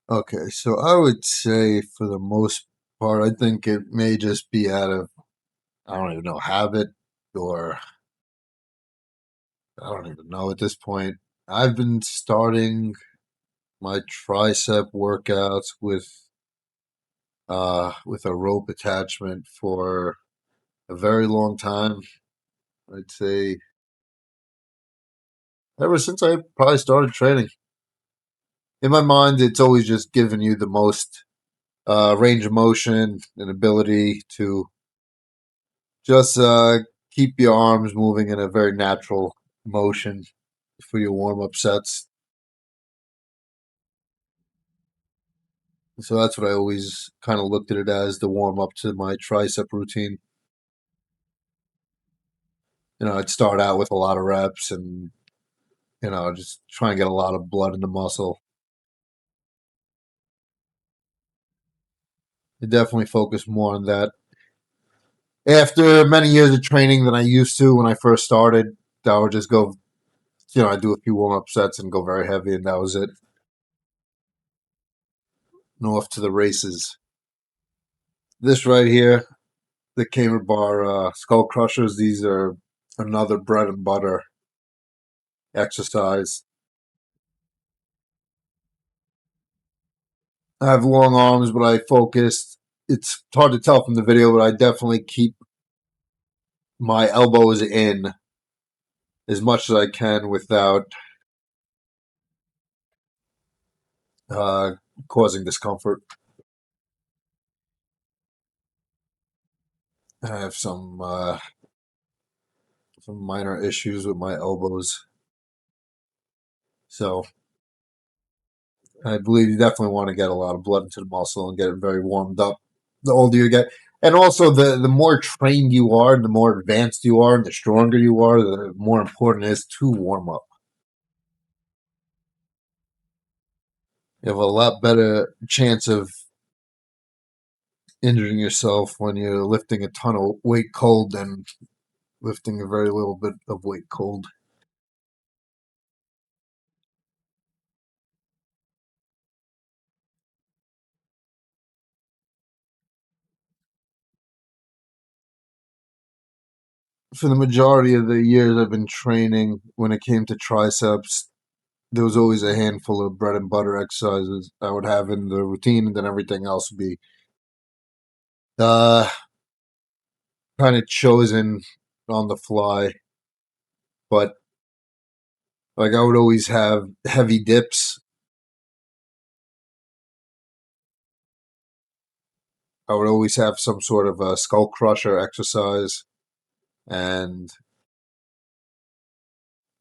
Okay, so I would say for the most part, I think it may just be out of, I don't even know, habit or I don't even know at this point. I've been starting my tricep workouts with a rope attachment for a very long time. I'd say ever since I probably started training. In my mind, it's always just given you the most range of motion and ability to just keep your arms moving in a very natural motion for your warm up sets. So that's what I always kind of looked at it as the warm up to my tricep routine. I'd start out with a lot of reps and, just try and get a lot of blood in the muscle. I definitely focus more on that. After many years of training than I used to when I first started, I would just go, I'd do a few warm up sets and go very heavy, and that was it. And off to the races. This right here, the Gamer Bar Skull Crushers, these are another bread and butter exercise. I have long arms, but I focused. It's hard to tell from the video, but I definitely keep my elbows in as much as I can without uh, causing discomfort. I have some minor issues with my elbows, so I believe you definitely want to get a lot of blood into the muscle and get it very warmed up. The older you get, and also the more trained you are, the more advanced you are, and the stronger you are, the more important it is to warm up. You have a lot better chance of injuring yourself when you're lifting a ton of weight cold than lifting a very little bit of weight cold. For the majority of the years I've been training, when it came to triceps, there was always a handful of bread and butter exercises I would have in the routine, and then everything else would be uh, kind of chosen on the fly. But like I would always have heavy dips. I would always have some sort of a skull crusher exercise and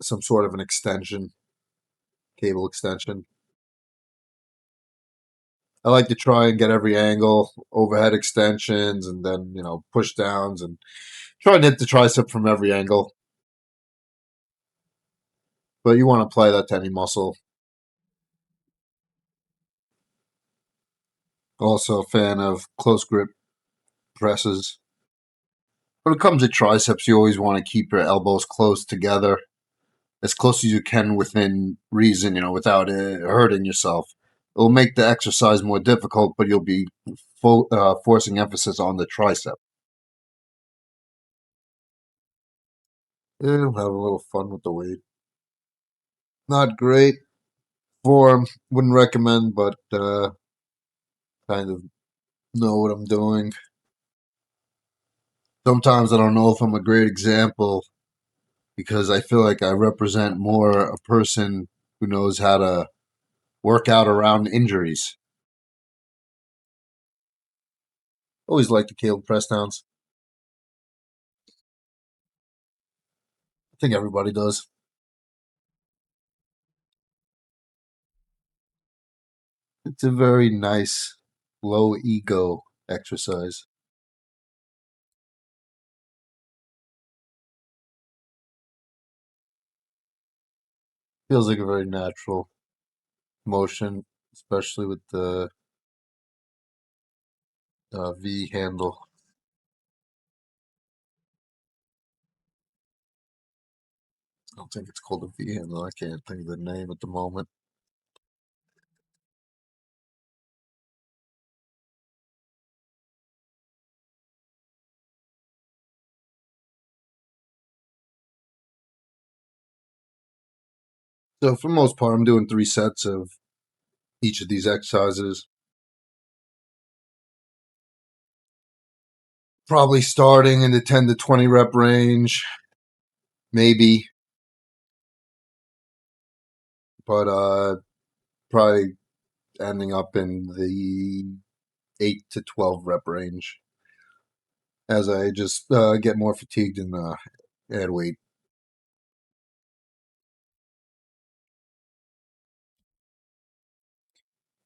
some sort of an extension, cable extension. I like to try and get every angle, overhead extensions, and then push downs, and try and hit the tricep from every angle. But you want to apply that to any muscle. Also a fan of close grip presses. When it comes to triceps, you always want to keep your elbows close together, as close as you can within reason, without hurting yourself. It will make the exercise more difficult, but you'll be forcing emphasis on the tricep. Have a little fun with the weight. Not great form, wouldn't recommend, but kind of know what I'm doing. Sometimes I don't know if I'm a great example because I feel like I represent more a person who knows how to work out around injuries. Always like the cable press downs. I think everybody does. It's a very nice, low ego exercise. Feels like a very natural motion, especially with the V handle. I don't think it's called a V handle. I can't think of the name at the moment. So for the most part, I'm doing 3 sets of each of these exercises. Probably starting in the 10 to 20 rep range, maybe, but probably ending up in the 8 to 12 rep range as I just get more fatigued and add weight.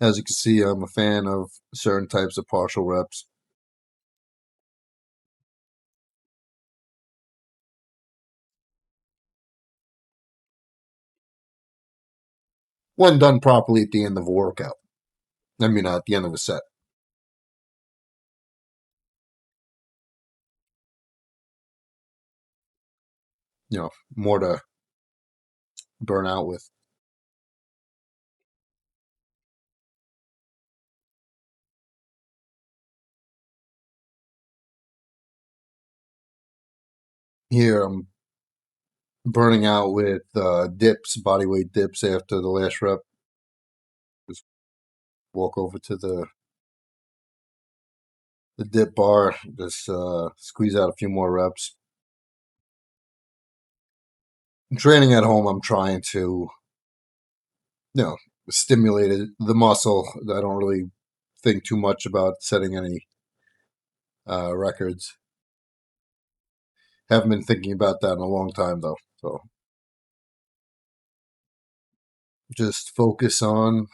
As you can see, I'm a fan of certain types of partial reps. When done properly at the end of a workout. I mean, at the end of a set. More to burn out with. Here, I'm burning out with dips, body weight dips after the last rep. Just walk over to the dip bar, just squeeze out a few more reps. Training at home, I'm trying to, you know, stimulate the muscle. I don't really think too much about setting any records. Haven't been thinking about that in a long time, though. So just focus on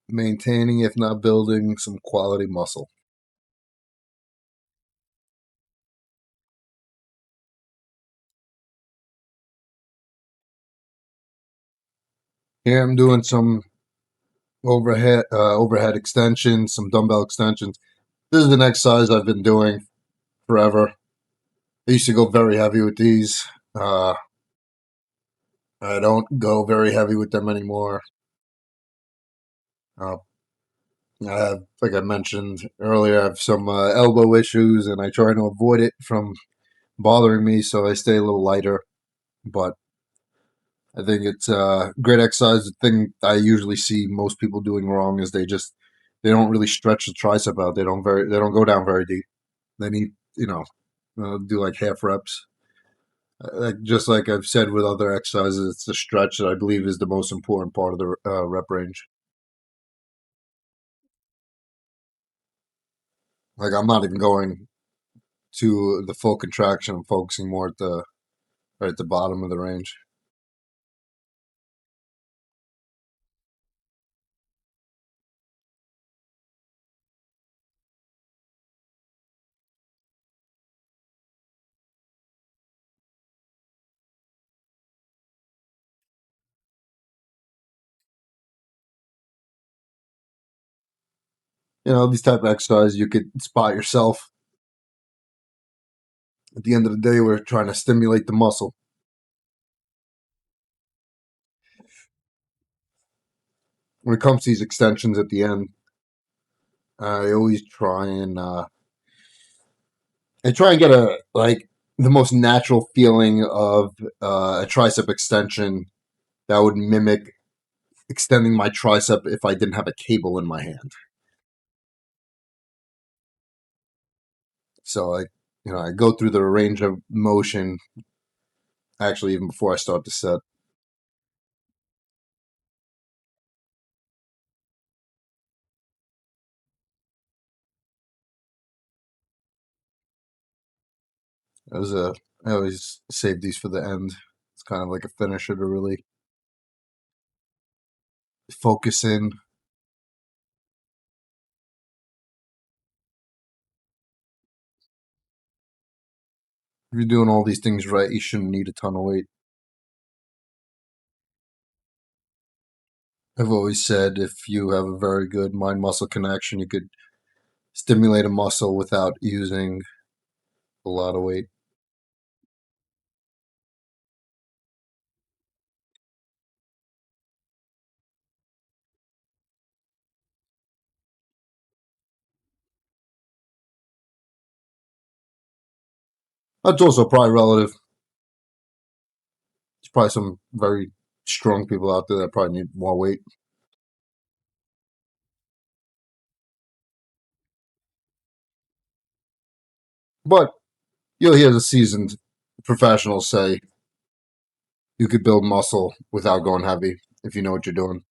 maintaining, if not building, some quality muscle. Here I'm doing some overhead extensions, some dumbbell extensions. This is an exercise I've been doing forever. I used to go very heavy with these. I don't go very heavy with them anymore. Uh, I have, like I mentioned earlier, I have some elbow issues, and I try to avoid it from bothering me, so I stay a little lighter. But I think it's a great exercise. The thing I usually see most people doing wrong is they don't really stretch the tricep out. They don't go down very deep. They need do like half reps. Just like I've said with other exercises, it's the stretch that I believe is the most important part of the rep range. Like I'm not even going to the full contraction. I'm focusing more at the right at the bottom of the range. These type of exercises you could spot yourself. At the end of the day, we're trying to stimulate the muscle. When it comes to these extensions at the end, I always try and get the most natural feeling of a tricep extension that would mimic extending my tricep if I didn't have a cable in my hand. So I go through the range of motion actually even before I start the set. It was a I always save these for the end. It's kind of like a finisher to really focus in. If you're doing all these things right, you shouldn't need a ton of weight. I've always said if you have a very good mind muscle connection, you could stimulate a muscle without using a lot of weight. That's also probably relative. There's probably some very strong people out there that probably need more weight. But you'll hear the seasoned professionals say you could build muscle without going heavy if you know what you're doing.